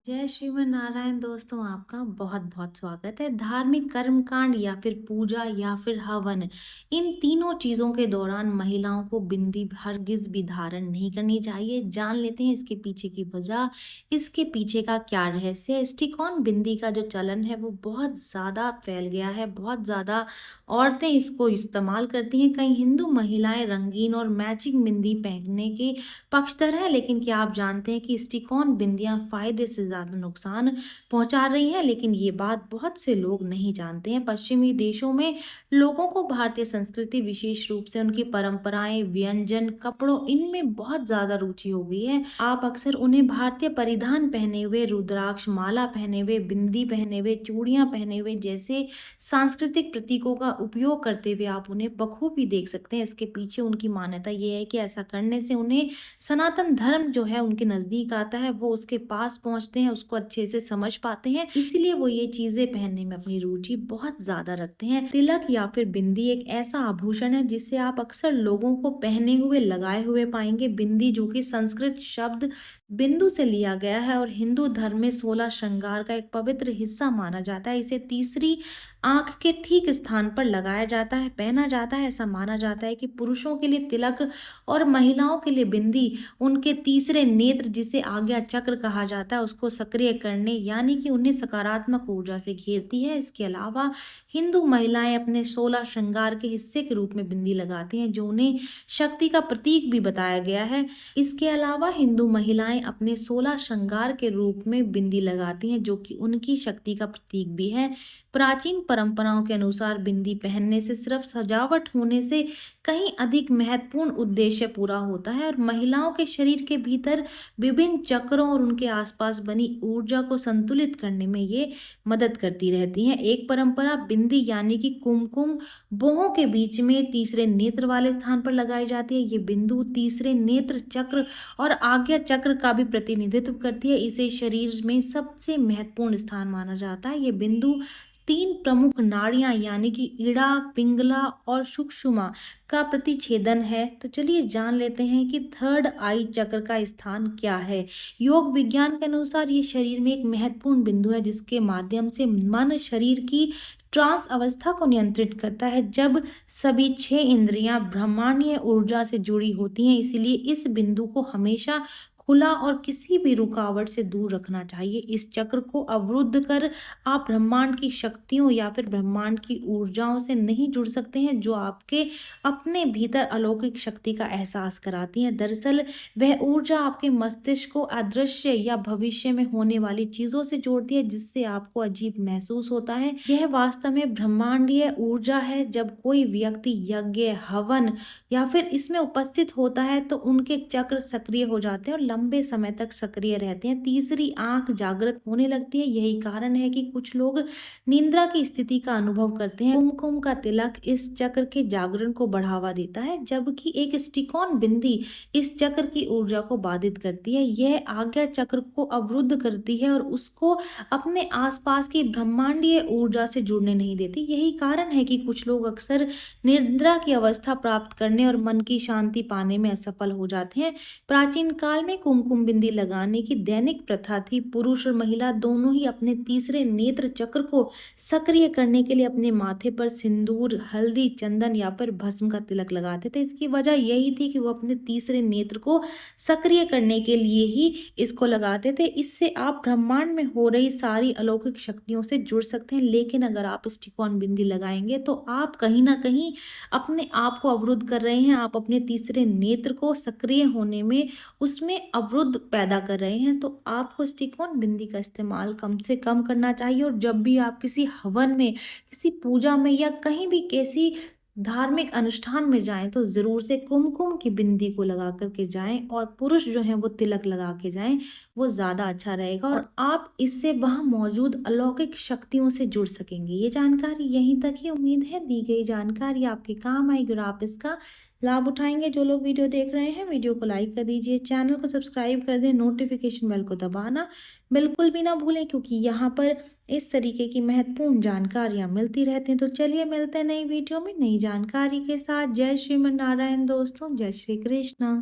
जय श्रीमन नारायण दोस्तों, आपका बहुत बहुत स्वागत है। धार्मिक कर्मकांड या फिर पूजा या फिर हवन, इन तीनों चीजों के दौरान महिलाओं को बिंदी हरगिज भी धारण नहीं करनी चाहिए। जान लेते हैं इसके पीछे की वजह, इसके पीछे का क्या रहस्य है। स्टिकॉन बिंदी का जो चलन है वो बहुत ज्यादा फैल गया है, बहुत ज्यादा औरतें इसको इस्तेमाल करती हैं। कई हिंदू महिलाएं रंगीन और मैचिंग बिंदी पहनने के पक्षधर है, लेकिन क्या आप जानते हैं कि स्टिकॉन बिंदियां फायदे से ज्यादा नुकसान पहुंचा रही हैं? लेकिन ये बात बहुत से लोग नहीं जानते हैं। पश्चिमी देशों में लोगों को भारतीय संस्कृति, विशेष रूप से उनकी परंपराएं, व्यंजन, कपड़ों, इनमें बहुत ज्यादा रुचि हो गई है। आप अक्सर उन्हें भारतीय परिधान पहने हुए, रुद्राक्ष माला पहने हुए, बिंदी पहने हुए, चूड़ियां पहने हुए जैसे सांस्कृतिक प्रतीकों का उपयोग करते हुए आप उन्हें बखूबी देख सकते हैं। इसके पीछे उनकी मान्यता ये है कि ऐसा करने से उन्हें सनातन धर्म जो है उनके नजदीक आता है, वो उसके पास पहुंचते हैं, उसको अच्छे से समझ पाते हैं, इसीलिए वो ये चीजें पहनने में अपनी रुचि बहुत ज्यादा रखते हैं। तिलक या फिर बिंदी एक ऐसा आभूषण है जिसे आप अक्सर लोगों को पहने हुए, लगाए हुए पाएंगे। बिंदी, जो कि संस्कृत शब्द बिंदु से लिया गया है और हिंदू धर्म में 16 श्रृंगार का एक पवित्र हिस्सा माना जाता है। इसे तीसरी आंख के ठीक स्थान पर लगाया जाता है, पहना जाता है। ऐसा माना जाता है कि पुरुषों के लिए तिलक और महिलाओं के लिए बिंदी उनके तीसरे नेत्र, जिसे आज्ञा चक्र कहा जाता है, उसको सक्रिय करने यानी कि उन्हें सकारात्मक ऊर्जा से घेरती है। इसके अलावा हिंदू महिलाएं अपने 16 श्रृंगार के हिस्से के रूप में बिंदी लगाती हैं, जो उन्हें शक्ति का प्रतीक भी बताया गया है। इसके अलावा हिंदू महिलाएं अपने 16 श्रृंगार के रूप में बिंदी लगाती हैं, जो कि उनकी शक्ति का प्रतीक भी है। प्राचीन परंपराओं के अनुसार बिंदी पहनने से सिर्फ सजावट होने से कहीं अधिक महत्वपूर्ण उद्देश्य पूरा होता है और महिलाओं के शरीर के भीतर विभिन्न चक्रों और उनके आसपास बनी ऊर्जा को संतुलित करने में ये मदद करती रहती हैं। एक परंपरा बिंदी यानी कि कुमकुम बाहों के बीच में तीसरे नेत्र वाले स्थान पर लगाई जाती है। ये बिंदु तीसरे नेत्र चक्र और आज्ञा चक्र का भी प्रतिनिधित्व करती है। इसे शरीर में सबसे महत्वपूर्ण स्थान माना जाता है। ये बिंदु तीन प्रमुख नाड़ियां यानी कि इड़ा, पिंगला और सुषुम्ना का प्रतिच्छेदन है। तो चलिए जान लेते हैं कि थर्ड आई चक्र का स्थान क्या है। योग विज्ञान के अनुसार ये शरीर में एक महत्वपूर्ण बिंदु है, जिसके माध्यम से मन शरीर की ट्रांस अवस्था को नियंत्रित करता है। जब सभी 6 इंद्रियां ब्रह्मांडीय ऊर्जा से जुड़ी होती हैं, इसीलिए इस बिंदु को हमेशा खुला और किसी भी रुकावट से दूर रखना चाहिए। इस चक्र को अवरुद्ध कर आप ब्रह्मांड की शक्तियों या फिर ब्रह्मांड की ऊर्जाओं से नहीं जुड़ सकते हैं, जो आपके अपने भीतर अलौकिक शक्ति का एहसास कराती हैं। दरअसल वह ऊर्जा आपके मस्तिष्क को अदृश्य या भविष्य में होने वाली चीजों से जोड़ती है, जिससे आपको अजीब महसूस होता है। यह वास्तव में ब्रह्मांडीय ऊर्जा है। जब कोई व्यक्ति यज्ञ, हवन या फिर इसमें उपस्थित होता है तो उनके चक्र सक्रिय हो जाते हैं और लंबे समय तक सक्रिय रहते हैं। तीसरी आंख जागृत होने लगती है। यही कारण है कि कुछ लोग निंद्रा की स्थिति का अनुभव करते हैं। कुमकुम का तिलक इस चक्र के जागरण को बढ़ावा देता है, जबकि एक स्टिकॉन बिंदी इस चक्र की ऊर्जा को बाधित करती है। यह आज्ञा चक्र को अवरुद्ध करती है और उसको अपने आसपास की ब्रह्मांडीय ऊर्जा से जुड़ने नहीं देती। यही कारण है कि कुछ लोग अक्सर निद्रा की अवस्था प्राप्त करने और मन की शांति पाने में असफल हो जाते हैं। प्राचीन काल में कुमकुम बिंदी लगाने की दैनिक प्रथा थी। पुरुष और महिला दोनों ही अपने तीसरे नेत्र चक्र को सक्रिय करने के लिए अपने माथे पर सिंदूर, हल्दी, चंदन या फिर भस्म का तिलक लगाते थे। इसकी वजह यही थी कि वो अपने तीसरे नेत्र को सक्रिय करने के लिए ही इसको लगाते थे। इससे आप ब्रह्मांड में हो रही सारी अलौकिक शक्तियों से जुड़ सकते हैं। लेकिन अगर आप स्टिकॉन बिंदी लगाएंगे तो आप कहीं ना कहीं अपने आप को अवरुद्ध कर रहे हैं। आप अपने तीसरे नेत्र को सक्रिय होने में उसमें अवरुद्ध पैदा कर रहे हैं। तो आपको स्टिकॉन बिंदी का इस्तेमाल कम से कम करना चाहिए और जब भी आप किसी हवन में, किसी पूजा में या कहीं भी किसी धार्मिक अनुष्ठान में जाएं तो जरूर से कुमकुम की बिंदी को लगा करके जाएं और पुरुष जो हैं वो तिलक लगा के जाएं, वो ज्यादा अच्छा रहेगा और आप इससे वहां मौजूद अलौकिक शक्तियों से जुड़ सकेंगे। ये जानकारी यहीं तक ही। उम्मीद है दी गई जानकारी आपके काम आएगी और आप इसका लाभ उठाएंगे। जो लोग वीडियो देख रहे हैं, वीडियो को लाइक कर दीजिए, चैनल को सब्सक्राइब कर दें, नोटिफिकेशन बेल को दबाना बिल्कुल भी ना भूलें, क्योंकि यहाँ पर इस तरीके की महत्वपूर्ण जानकारियाँ मिलती रहती हैं। तो चलिए मिलते हैं नई वीडियो में नई जानकारी के साथ। जय श्रीमन नारायण दोस्तों, जय श्री कृष्ण।